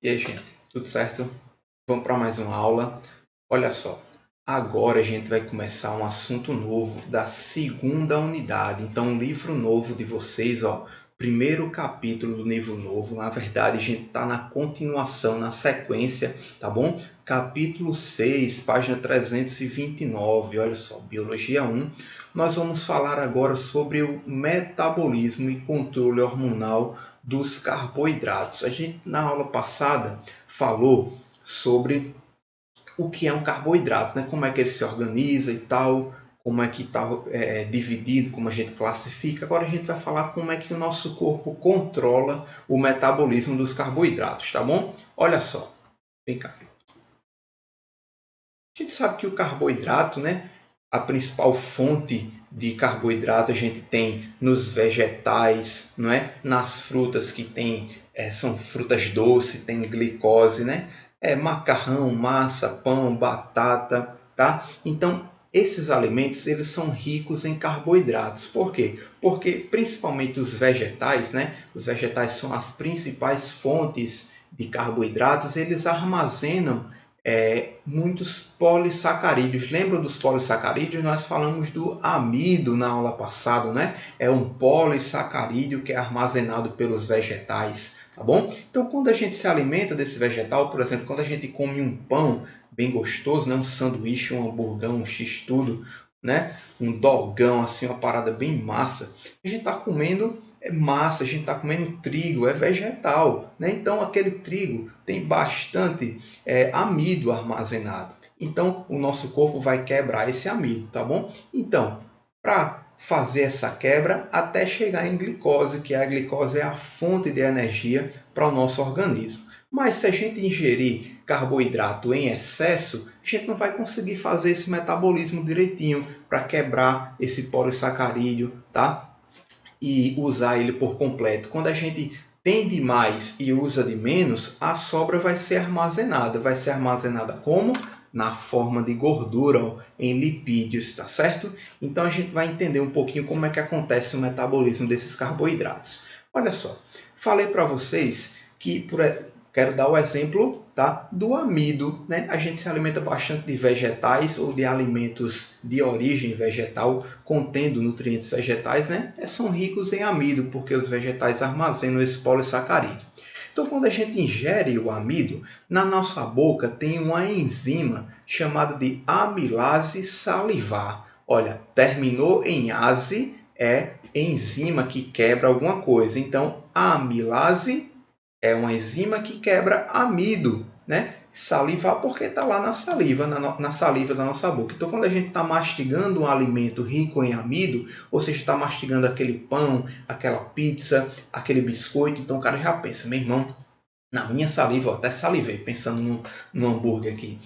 E aí, gente, tudo certo? Vamos para mais uma aula. Olha só, agora a gente vai começar um assunto novo da segunda unidade. Então, um livro novo de vocês, ó, primeiro capítulo do livro novo. Na verdade, a gente está na continuação, na sequência, tá bom? Capítulo 6, página 329. Olha só, Biologia 1. Nós vamos falar agora sobre o metabolismo e controle hormonal dos carboidratos. A gente, na aula passada, falou sobre o que é um carboidrato, né? Como é que ele se organiza e tal, como é que está dividido, como a gente classifica. Agora a gente vai falar como é que o nosso corpo controla o metabolismo dos carboidratos, tá bom? Olha só, vem cá. A gente sabe que o carboidrato, né? A principal fonte de carboidrato a gente tem nos vegetais, não é? Nas frutas que tem, são frutas doces, tem glicose, né? Macarrão, massa, pão, batata, tá? Então, esses alimentos eles são ricos em carboidratos. Por quê? Porque principalmente os vegetais, né? Os vegetais são as principais fontes de carboidratos, eles armazenam muitos polissacarídeos. Lembram dos polissacarídeos? Nós falamos do amido na aula passada, né? É um polissacarídeo que é armazenado pelos vegetais, tá bom? Então, quando a gente se alimenta desse vegetal, por exemplo, quando a gente come um pão bem gostoso, né? Um sanduíche, um hamburgão, um x-tudo, né? Um dogão, assim, uma parada bem massa, a gente está comendo massa, a gente está comendo trigo, é vegetal, né? Então aquele trigo tem bastante amido armazenado. Então o nosso corpo vai quebrar esse amido, tá bom? Então, para fazer essa quebra até chegar em glicose, que a glicose é a fonte de energia para o nosso organismo. Mas se a gente ingerir carboidrato em excesso, a gente não vai conseguir fazer esse metabolismo direitinho para quebrar esse polissacarídeo, tá? E usar ele por completo. Quando a gente tem demais e usa de menos, a sobra vai ser armazenada. Vai ser armazenada como? Na forma de gordura, ó, em lipídios, tá certo? Então a gente vai entender um pouquinho como é que acontece o metabolismo desses carboidratos. Olha só, falei para vocês que quero dar o exemplo, tá, do amido, né? A gente se alimenta bastante de vegetais ou de alimentos de origem vegetal, contendo nutrientes vegetais, né? São ricos em amido, porque os vegetais armazenam esse polissacarídeo. Então, quando a gente ingere o amido, na nossa boca tem uma enzima chamada de amilase salivar. Olha, terminou em ase, é enzima que quebra alguma coisa. Então, a amilase é uma enzima que quebra amido, né? Salivar porque está lá na saliva, na saliva da nossa boca. Então, quando a gente está mastigando um alimento rico em amido, ou seja, está mastigando aquele pão, aquela pizza, aquele biscoito, então o cara já pensa, meu irmão, na minha saliva, ó, até salivei pensando no hambúrguer aqui.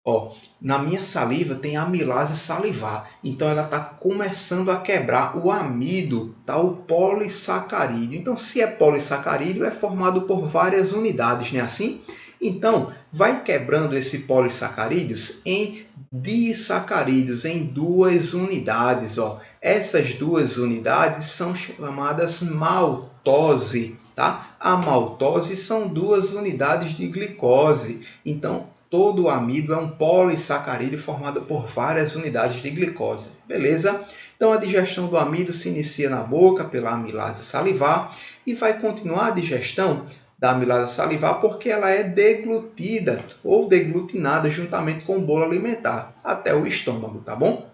Ó, na minha saliva tem amilase salivar, então ela está começando a quebrar o amido, tá? O polissacarídeo. Então, se é polissacarídeo, é formado por várias unidades, não é assim? Então, vai quebrando esse polissacarídeos em disacarídeos, em duas unidades. Ó. Essas duas unidades são chamadas maltose. Tá? A maltose são duas unidades de glicose. Então, todo o amido é um polissacarídeo formado por várias unidades de glicose. Beleza? Então, a digestão do amido se inicia na boca pela amilase salivar e vai continuar a digestão da amilase salivar porque ela é deglutida ou deglutinada juntamente com o bolo alimentar até o estômago, tá bom?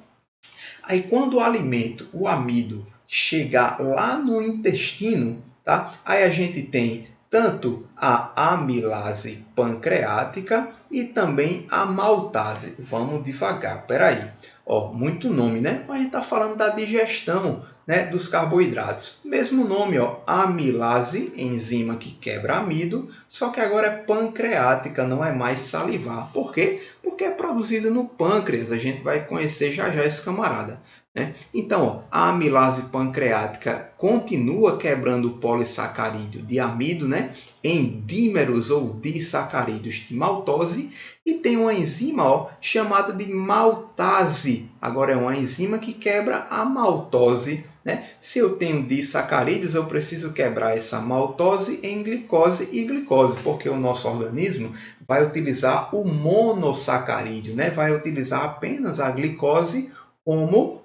Aí, quando o alimento, o amido, chegar lá no intestino, tá? Aí a gente tem tanto a amilase pancreática e também a maltase. Vamos devagar, peraí. Ó, muito nome, né? Mas a gente está falando da digestão, né, dos carboidratos. Mesmo nome, ó, amilase, enzima que quebra amido, só que agora é pancreática, não é mais salivar. Por quê? Porque é produzido no pâncreas. A gente vai conhecer já já esse camarada. Né? Então, ó, a amilase pancreática continua quebrando o polissacarídeo de amido, né, em dímeros ou disacarídeos de maltose, e tem uma enzima, ó, chamada de maltase. Agora é uma enzima que quebra a maltose né? Se eu tenho disacarídeos, eu preciso quebrar essa maltose em glicose e glicose, porque o nosso organismo vai utilizar o monossacarídeo, né? Vai utilizar apenas a glicose como,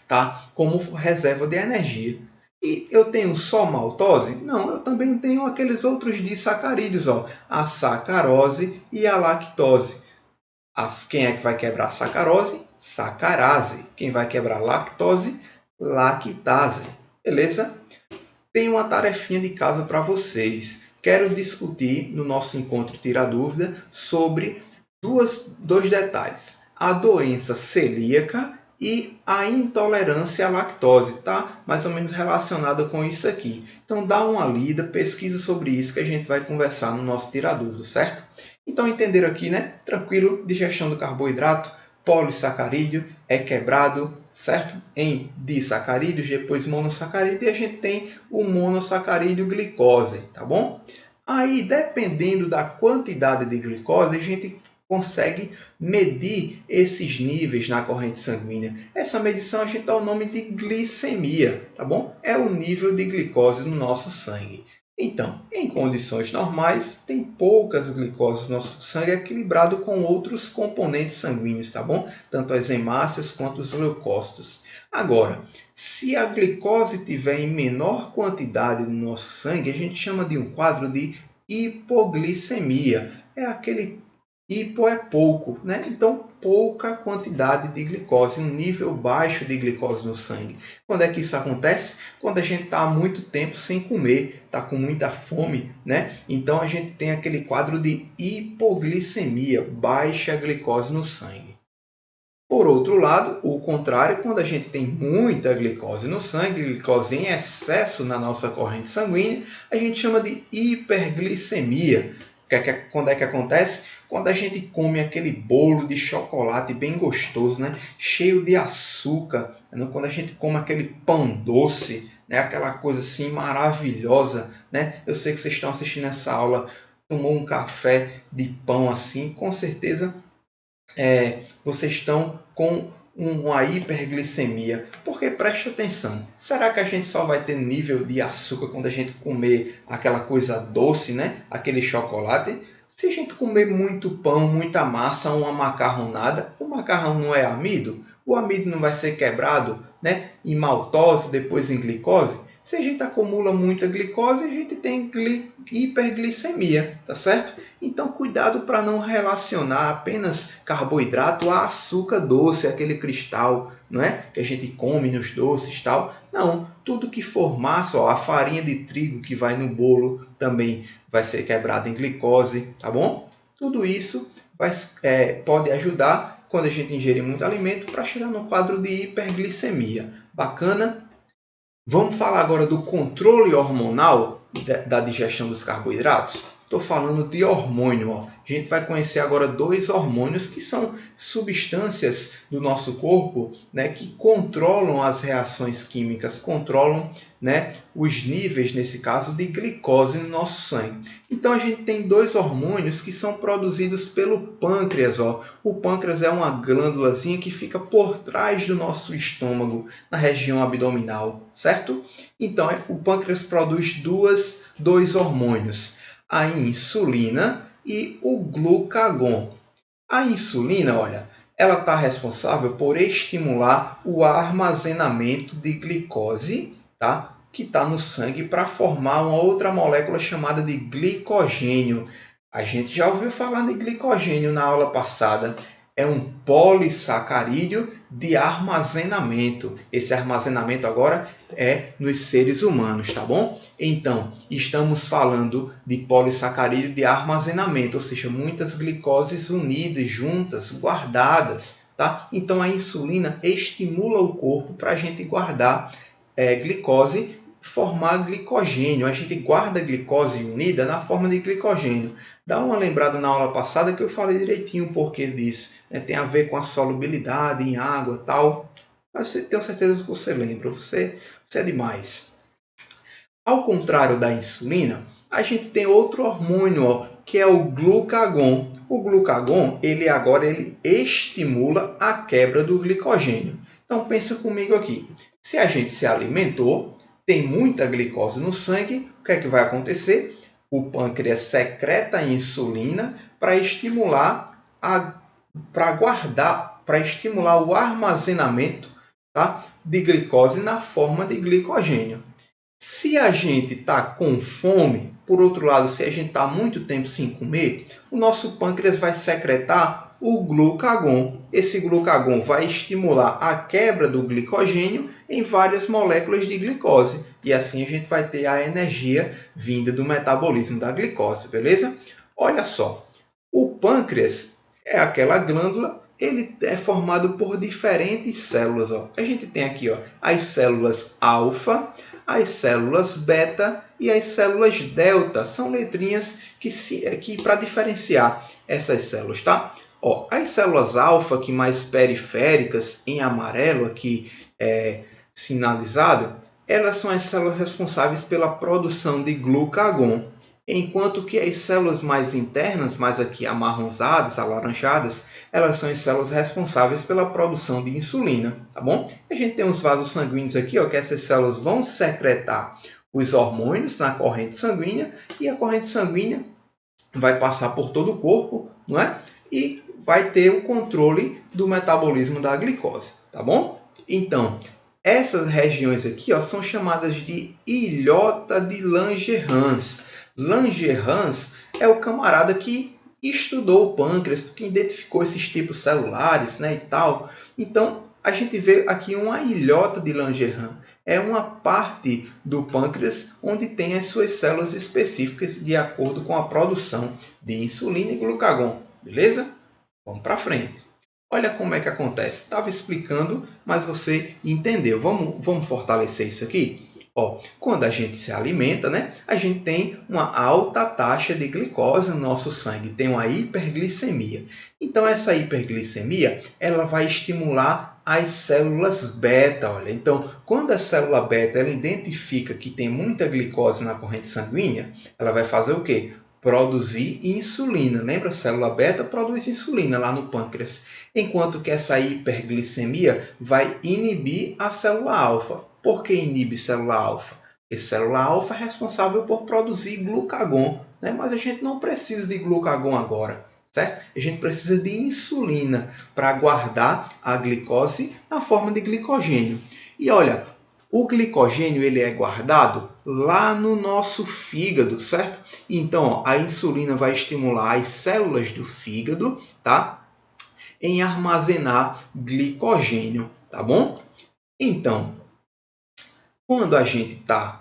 tá? Como reserva de energia. E eu tenho só maltose? Não, eu também tenho aqueles outros disacarídeos, ó, a sacarose e a lactose. Quem é que vai quebrar a sacarose? Sacarase. Quem vai quebrar a lactose? Lactase. Beleza? Tem uma tarefinha de casa para vocês. Quero discutir no nosso encontro Tira Dúvida sobre dois detalhes. A doença celíaca e a intolerância à lactose, tá? Mais ou menos relacionada com isso aqui. Então dá uma lida, pesquisa sobre isso que a gente vai conversar no nosso Tira Dúvida, certo? Então entenderam aqui, né? Tranquilo, digestão do carboidrato, polissacarídeo é quebrado, certo? Em disacarídeos, depois monossacarídeo, e a gente tem o monossacarídeo glicose, tá bom? Aí, dependendo da quantidade de glicose, a gente consegue medir esses níveis na corrente sanguínea. Essa medição a gente dá o nome de glicemia, tá bom? É o nível de glicose no nosso sangue. Então, em condições normais, tem poucas glicoses no nosso sangue equilibrado com outros componentes sanguíneos, tá bom? Tanto as hemácias quanto os leucócitos. Agora, se a glicose tiver em menor quantidade no nosso sangue, a gente chama de um quadro de hipoglicemia. É aquele hipo é pouco, né? Então, pouca quantidade de glicose, um nível baixo de glicose no sangue. Quando é que isso acontece? Quando a gente está há muito tempo sem comer, está com muita fome, né? Então a gente tem aquele quadro de hipoglicemia, baixa glicose no sangue. Por outro lado, o contrário, quando a gente tem muita glicose no sangue, glicose em excesso na nossa corrente sanguínea, a gente chama de hiperglicemia. Quando é que acontece? Quando a gente come aquele bolo de chocolate bem gostoso, né? Cheio de açúcar, né? Quando a gente come aquele pão doce, né? Aquela coisa assim maravilhosa, né? Eu sei que vocês estão assistindo essa aula, tomou um café de pão assim, com certeza vocês estão com uma hiperglicemia. Porque preste atenção, será que a gente só vai ter nível de açúcar quando a gente comer aquela coisa doce, né? Aquele chocolate? Se a gente comer muito pão, muita massa, uma macarronada, o macarrão não é amido? O amido não vai ser quebrado, né? Em maltose, depois em glicose? Se a gente acumula muita glicose, a gente tem hiperglicemia, tá certo? Então, cuidado para não relacionar apenas carboidrato a açúcar doce, aquele cristal, não é? Que a gente come nos doces e tal. Não, tudo que for massa, ó, a farinha de trigo que vai no bolo também vai ser quebrada em glicose, tá bom? Tudo isso pode ajudar quando a gente ingerir muito alimento para chegar no quadro de hiperglicemia. Bacana? Vamos falar agora do controle hormonal da digestão dos carboidratos? Estou falando de hormônio. Ó. A gente vai conhecer agora dois hormônios que são substâncias do nosso corpo, né, que controlam as reações químicas, controlam, né, os níveis, nesse caso, de glicose no nosso sangue. Então a gente tem dois hormônios que são produzidos pelo pâncreas. Ó. O pâncreas é uma glândulazinha que fica por trás do nosso estômago, na região abdominal, certo? Então o pâncreas produz dois hormônios, a insulina e o glucagon. A insulina, olha, ela está responsável por estimular o armazenamento de glicose, tá? Que está no sangue para formar uma outra molécula chamada de glicogênio. A gente já ouviu falar de glicogênio na aula passada. É um polissacarídeo de armazenamento. Esse armazenamento agora é nos seres humanos, tá bom? Então, estamos falando de polissacarídeo de armazenamento, ou seja, muitas glicoses unidas, juntas, guardadas, tá? Então, a insulina estimula o corpo para a gente guardar glicose, formar glicogênio. A gente guarda a glicose unida na forma de glicogênio. Dá uma lembrada na aula passada que eu falei direitinho o porquê disso. Tem a ver com a solubilidade em água e tal. Mas tenho certeza que você lembra. Você é demais. Ao contrário da insulina, a gente tem outro hormônio, ó, que é o glucagon. O glucagon, ele estimula a quebra do glicogênio. Então pensa comigo aqui. Se a gente se alimentou, tem muita glicose no sangue, o que é que vai acontecer? O pâncreas secreta insulina para estimular para guardar, para estimular o armazenamento, tá, de glicose na forma de glicogênio. Se a gente está com fome, por outro lado, se a gente está muito tempo sem comer, o nosso pâncreas vai secretar o glucagon. Esse glucagon vai estimular a quebra do glicogênio em várias moléculas de glicose. E assim a gente vai ter a energia vinda do metabolismo da glicose, beleza? Olha só, o pâncreas é aquela glândula, ele é formado por diferentes células. Ó. A gente tem aqui ó, as células alfa, as células beta e as células delta. São letrinhas que para diferenciar essas células, tá? Ó, as células alfa, que mais periféricas, em amarelo aqui sinalizado, elas são as células responsáveis pela produção de glucagon, enquanto que as células mais internas, mais aqui amarronzadas, alaranjadas, elas são as células responsáveis pela produção de insulina, tá bom? A gente tem uns vasos sanguíneos aqui, ó, que essas células vão secretar os hormônios na corrente sanguínea e a corrente sanguínea vai passar por todo o corpo, não é? E vai ter o controle do metabolismo da glicose, tá bom? Então, essas regiões aqui ó, são chamadas de ilhota de Langerhans. Langerhans é o camarada que estudou o pâncreas, que identificou esses tipos celulares, né, e tal. Então, a gente vê aqui uma ilhota de Langerhans. É uma parte do pâncreas onde tem as suas células específicas de acordo com a produção de insulina e glucagon. Beleza? Vamos para frente. Olha como é que acontece. Estava explicando, mas você entendeu. Vamos fortalecer isso aqui? Ó, quando a gente se alimenta, né, a gente tem uma alta taxa de glicose no nosso sangue, tem uma hiperglicemia. Então, essa hiperglicemia ela vai estimular as células beta. Olha. Então, quando a célula beta ela identifica que tem muita glicose na corrente sanguínea, ela vai fazer o quê? Produzir insulina. Lembra? A célula beta produz insulina lá no pâncreas. Enquanto que essa hiperglicemia vai inibir a célula alfa. Por que inibe célula alfa? Porque célula alfa é responsável por produzir glucagon, né? Mas a gente não precisa de glucagon agora, certo? A gente precisa de insulina para guardar a glicose na forma de glicogênio. E olha, o glicogênio ele é guardado lá no nosso fígado, certo? Então, ó, a insulina vai estimular as células do fígado, tá? Em armazenar glicogênio, tá bom? Então, quando a gente está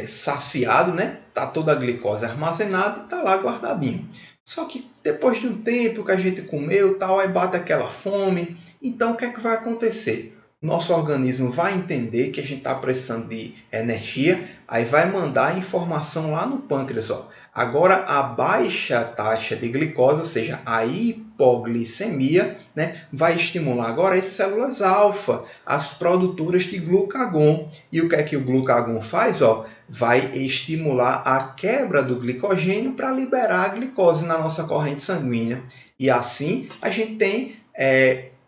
saciado, né? Tá toda a glicose armazenada e está lá guardadinho. Só que depois de um tempo que a gente comeu, tal, aí bate aquela fome. Então, o que é que vai acontecer? Nosso organismo vai entender que a gente está precisando de energia, aí vai mandar a informação lá no pâncreas. Ó. Agora, a baixa taxa de glicose, ou seja, a hipoglicemia, né, vai estimular agora as células alfa, as produtoras de glucagon. E o que é que o glucagon faz? Ó, vai estimular a quebra do glicogênio para liberar a glicose na nossa corrente sanguínea. E assim a gente tem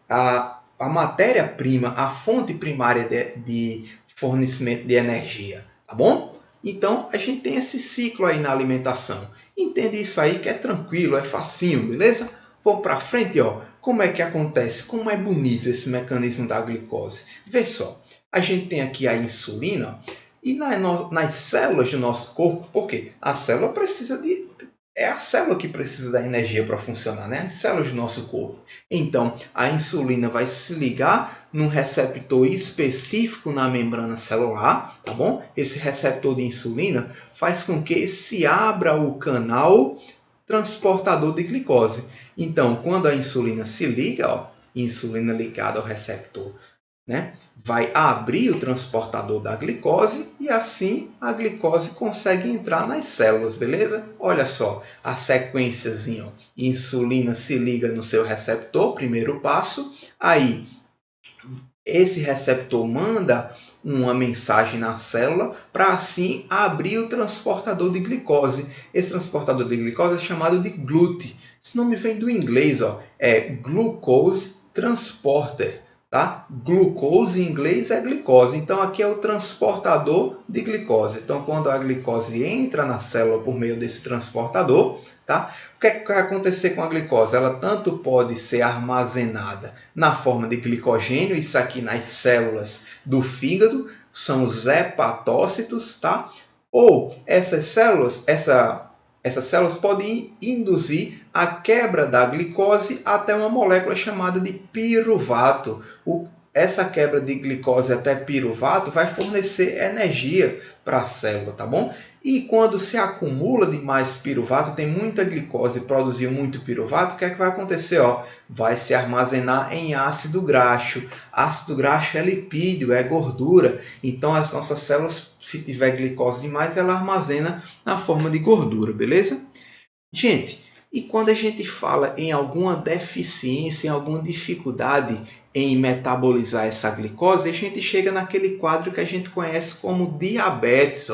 a matéria-prima, a fonte primária de fornecimento de energia, tá bom? Então, a gente tem esse ciclo aí na alimentação. Entende isso aí que é tranquilo, é facinho, beleza? Vamos para frente, ó. Como é que acontece? Como é bonito esse mecanismo da glicose. Vê só, a gente tem aqui a insulina e nas células do nosso corpo, porque a célula precisa de... É a célula que precisa da energia para funcionar, né? As células do nosso corpo. Então, a insulina vai se ligar num receptor específico na membrana celular, tá bom? Esse receptor de insulina faz com que se abra o canal transportador de glicose. Então, quando a insulina se liga, ó, insulina ligada ao receptor, né, vai abrir o transportador da glicose e assim a glicose consegue entrar nas células, beleza? Olha só, a sequenciazinha, ó, insulina se liga no seu receptor, primeiro passo, aí esse receptor manda uma mensagem na célula para assim abrir o transportador de glicose. Esse transportador de glicose é chamado de GLUT. Esse nome vem do inglês, ó, é Glucose Transporter. tá? Glucose em inglês é glicose, então aqui é o transportador de glicose. Então, quando a glicose entra na célula por meio desse transportador, tá? O que é que vai acontecer com a glicose? Ela tanto pode ser armazenada na forma de glicogênio, isso aqui nas células do fígado, são os hepatócitos, tá? Ou essas células podem induzir a quebra da glicose até uma molécula chamada de piruvato. Essa quebra de glicose até piruvato vai fornecer energia para a célula, tá bom? E quando se acumula demais piruvato, tem muita glicose, produziu muito piruvato, o que é que vai acontecer? Vai se armazenar em ácido graxo. Ácido graxo é lipídio, é gordura. Então as nossas células, se tiver glicose demais, ela armazena na forma de gordura, beleza? Gente, e quando a gente fala em alguma deficiência, em alguma dificuldade em metabolizar essa glicose, a gente chega naquele quadro que a gente conhece como diabetes.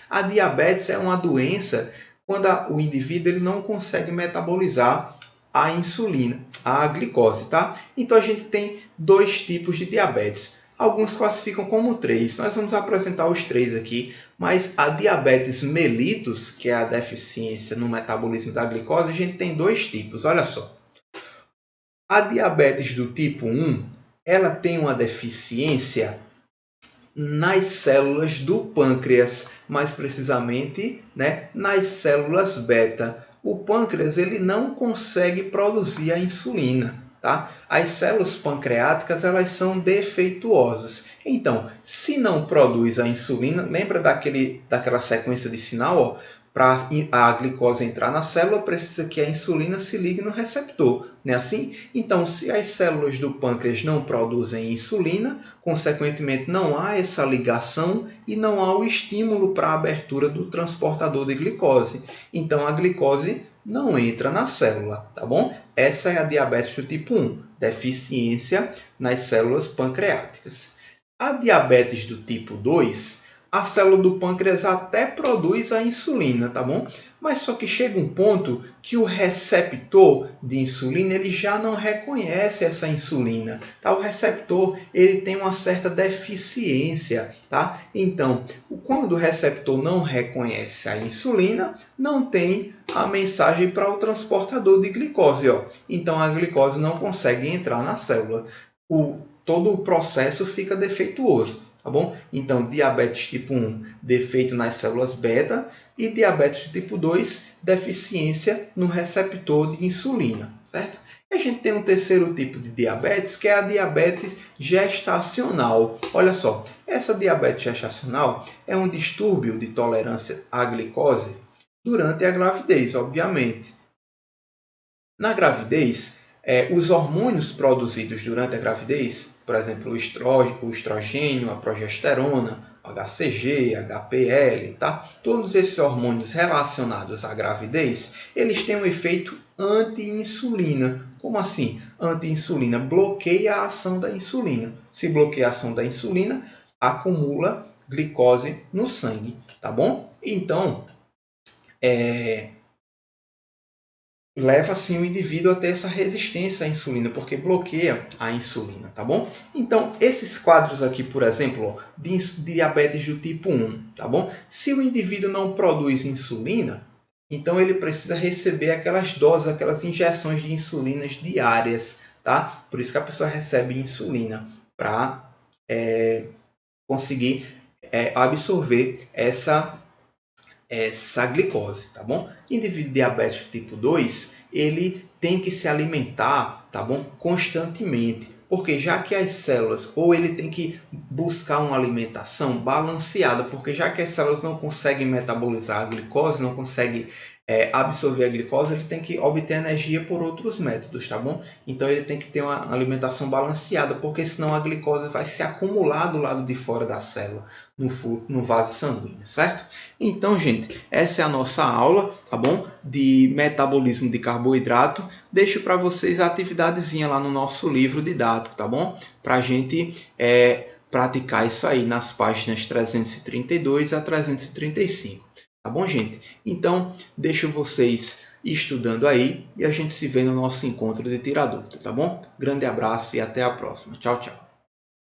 A diabetes é uma doença quando o indivíduo ele não consegue metabolizar a insulina, a glicose, tá? Então a gente tem dois tipos de diabetes. Alguns classificam como 3. Nós vamos apresentar os 3 aqui, mas a diabetes mellitus, que é a deficiência no metabolismo da glicose, a gente tem 2 tipos. Olha só. A diabetes do tipo 1, ela tem uma deficiência nas células do pâncreas, mais precisamente, né, nas células beta. O pâncreas ele não consegue produzir a insulina. Tá? As células pancreáticas elas são defeituosas. Então, se não produz a insulina, lembra daquela sequência de sinal? Para a glicose entrar na célula, precisa que a insulina se ligue no receptor. Não é assim? Então, se as células do pâncreas não produzem insulina, consequentemente não há essa ligação e não há o estímulo para a abertura do transportador de glicose. Então, a glicose não entra na célula, tá bom? Essa é a diabetes do tipo 1, deficiência nas células pancreáticas. A diabetes do tipo 2, a célula do pâncreas até produz a insulina, tá bom? Mas só que chega um ponto que o receptor de insulina ele já não reconhece essa insulina, tá? O receptor ele tem uma certa deficiência, tá? Então, quando o receptor não reconhece a insulina, não tem a mensagem para o transportador de glicose, Então a glicose não consegue entrar na célula. Todo o processo fica defeituoso. Tá bom? Então, diabetes tipo 1, defeito nas células beta, e diabetes tipo 2, deficiência no receptor de insulina, certo? E a gente tem um terceiro tipo de diabetes, que é a diabetes gestacional. Olha só, essa diabetes gestacional é um distúrbio de tolerância à glicose durante a gravidez, obviamente. Na gravidez, os hormônios produzidos durante a gravidez, por exemplo, o estrogênio, a progesterona, o HCG, HPL, tá? Todos esses hormônios relacionados à gravidez, eles têm um efeito anti-insulina. Como assim? Anti-insulina bloqueia a ação da insulina. Se bloqueia a ação da insulina, acumula glicose no sangue, tá bom? Então, leva assim o indivíduo a ter essa resistência à insulina, porque bloqueia a insulina, tá bom? Então, esses quadros aqui, por exemplo, de diabetes do tipo 1, tá bom? Se o indivíduo não produz insulina, então ele precisa receber aquelas doses, aquelas injeções de insulinas diárias, tá? Por isso que a pessoa recebe insulina, para conseguir absorver essa glicose, tá bom? Indivíduo diabético tipo 2, ele tem que se alimentar, tá bom? Constantemente, porque já que as células, ou ele tem que buscar uma alimentação balanceada, porque já que as células não conseguem metabolizar a glicose, não conseguem absorver a glicose, ele tem que obter energia por outros métodos, tá bom? Então ele tem que ter uma alimentação balanceada, porque senão a glicose vai se acumular do lado de fora da célula, no vaso sanguíneo, certo? Então, gente, essa é a nossa aula, tá bom? De metabolismo de carboidrato. Deixo para vocês a atividadezinha lá no nosso livro didático, tá bom? Para a gente praticar isso aí nas páginas 332 a 335. Tá bom, gente? Então, deixo vocês estudando aí e a gente se vê no nosso encontro de Tira Dúvida, tá bom? Grande abraço e até a próxima. Tchau, tchau.